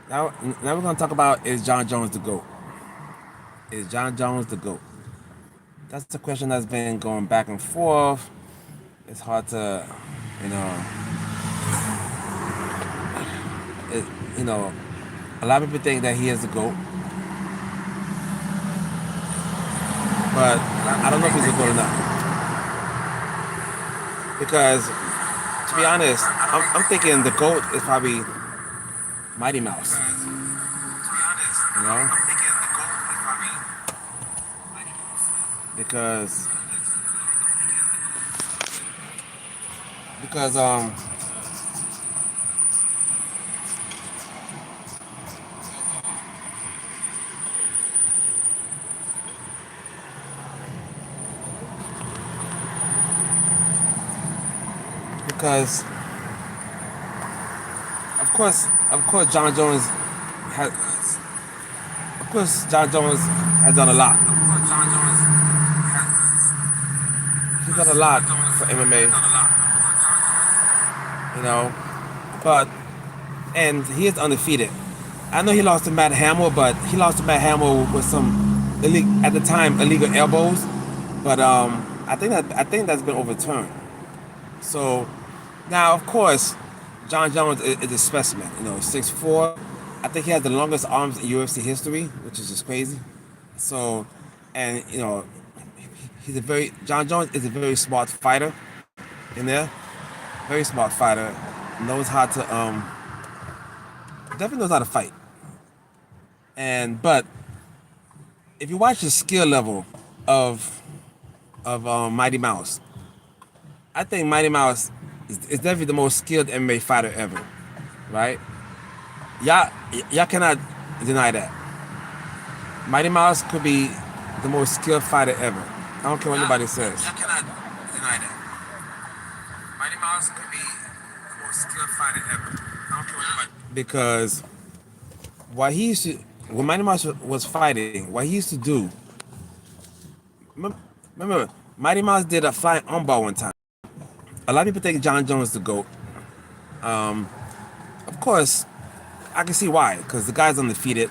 Now we're gonna talk about, is Jon Jones the GOAT? Is Jon Jones the GOAT? That's a question that's been going back and forth. It's hard to, you know, it, you know, a lot of people think that he is the GOAT, but I don't know if he's a GOAT or not. Because to be honest, I'm thinking the GOAT is probably Mighty Mouse. You know, because because um because of course Jon Jones has done a lot. He's done a lot for MMA, you know, but and he is undefeated. I know he lost to Matt Hamill, but he lost to Matt Hamill with some at the time illegal elbows. But I think that's been overturned. So now, of course, Jon Jones is a specimen. 6'4". I think he has the longest arms in UFC history, which is just crazy. So, and Jon Jones is a very smart fighter in there. Very smart fighter. Knows how to definitely knows how to fight. But if you watch the skill level of Mighty Mouse, I think Mighty Mouse is definitely the most skilled MMA fighter ever, right? Y'all, y'all cannot deny that. Mighty Mouse could be the most skilled fighter ever. I don't care what anybody says. Y'all cannot deny that. Mighty Mouse could be the most skilled fighter ever. I don't care what anybody. Because what he used to, when Mighty Mouse was fighting, what he used to do. Remember, Mighty Mouse did a flying armbar one time. A lot of people think Jon Jones is the GOAT. Of course, I can see why, because the guy's undefeated.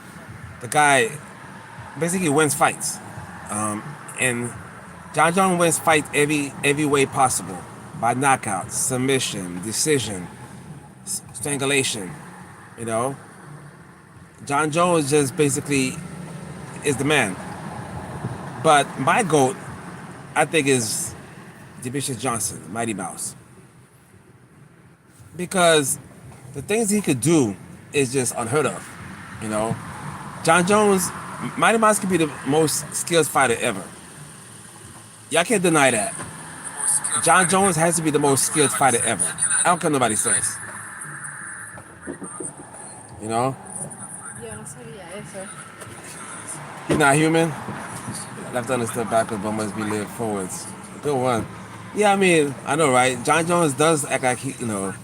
The guy basically wins fights, and Jon Jones wins fights every way possible, by knockout, submission, decision, strangulation. You know, Jon Jones just basically is the man. But my GOAT, I think, is Demetrius Johnson, Mighty Mouse, because the things he could do is just unheard of. You know, Jon Jones, Mighty Mouse could be the most skilled fighter ever. Y'all can't deny that. Jon Jones has to be the most skilled fighter ever. I don't care what nobody says. You know, Yo no sabía eso. he's not human. Left understood backwards, but must be lived forwards. Good one. Yeah, I mean, I know, right? Jon Jones does act like he's not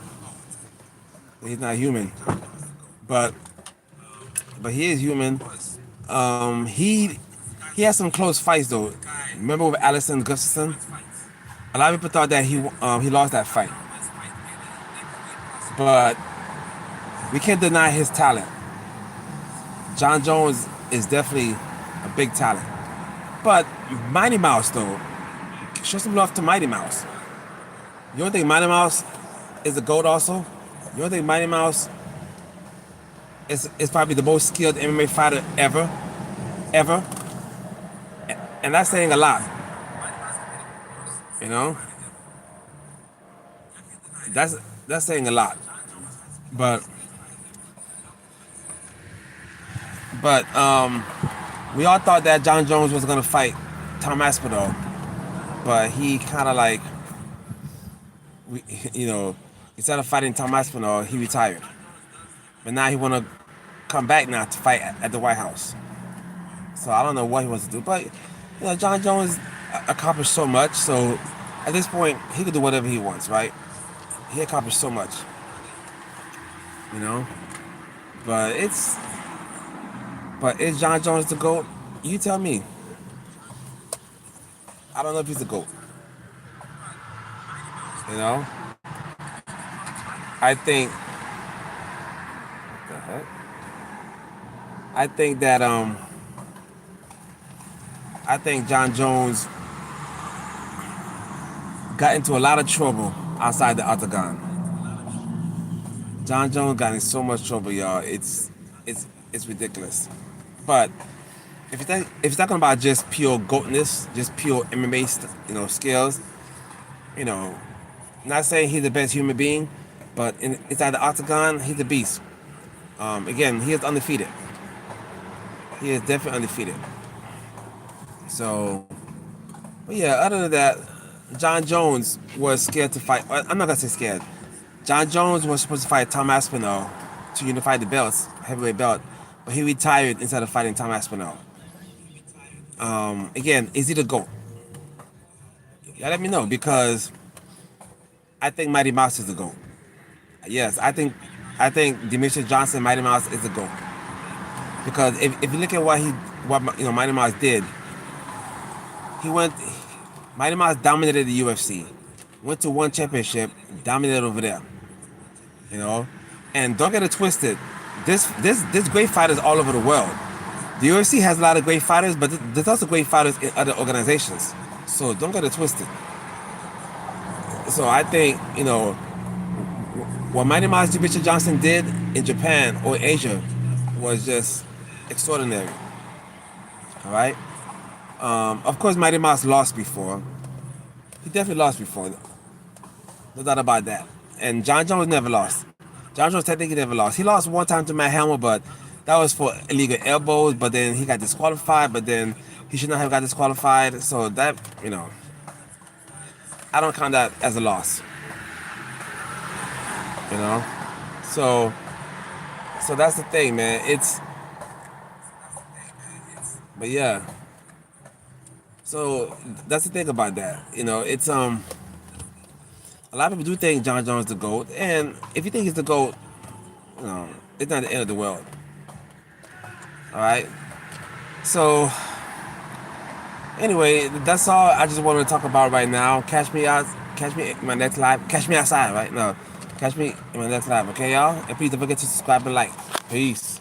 human, but he is human. He has some close fights though. Remember with Allison Gustafson? A lot of people thought that he lost that fight, but we can't deny his talent. Jon Jones is definitely a big talent, but Mighty Mouse though, show some love to Mighty Mouse. You don't think Mighty Mouse is the GOAT also? You don't think Mighty Mouse is probably the most skilled MMA fighter ever? Ever? And that's saying a lot. You know? That's that's saying a lot. But but we all thought that Jon Jones was gonna fight Tom Aspinall, but he kind of like, we, instead of fighting Tom Aspinall, he retired. But now he wanna come back now to fight at the White House. So I don't know what he wants to do, but Jon Jones accomplished so much. So at this point, he could do whatever he wants, right? He accomplished so much, you know. But is Jon Jones the GOAT? You tell me. I don't know if he's the GOAT. You know, I think. What the heck? I think that I think Jon Jones got into a lot of trouble outside the octagon. Jon Jones got in so much trouble, y'all. It's ridiculous. But if you're talking about just pure goatness, just pure MMA, skills, you know, not saying he's the best human being, but inside the octagon, he's a beast. Again, he is undefeated. He is definitely undefeated. So, but yeah, other than that, Jon Jones was scared to fight. I'm not gonna say scared. Jon Jones was supposed to fight Tom Aspinall to unify the belts, heavyweight belt, but he retired instead of fighting Tom Aspinall. Again, is he the GOAT? Yeah, let me know because I think Mighty Mouse is the GOAT. Yes, I think Demetrius Johnson, Mighty Mouse is the GOAT because if you look at what Mighty Mouse did, he went. Mighty Mouse dominated the UFC, went to one championship, dominated over there. You know, and don't get it twisted. This great fighters all over the world. The UFC has a lot of great fighters, but there's also great fighters in other organizations. So don't get it twisted. So I think what Mighty Mouse Richard Johnson did in Japan or Asia was just extraordinary. All right. Of course, Mighty Mouse lost before. He definitely lost before. No doubt about that. And Jon Jones never lost. Jon Jones technically never lost. He lost one time to Matt Helmer, but that was for illegal elbows. But then he got disqualified. But then he should not have got disqualified. So that I don't count that as a loss. You know. So that's the thing, man. But yeah. So that's the thing about that. It's a lot of people do think Jon Jones is the GOAT, and if you think he's the GOAT, you know, it's not the end of the world. All right. So anyway, that's all I just wanted to talk about right now. Catch me in my next live. Catch me outside, right? No, catch me in my next live, okay, y'all? And please don't forget to subscribe and like. Peace.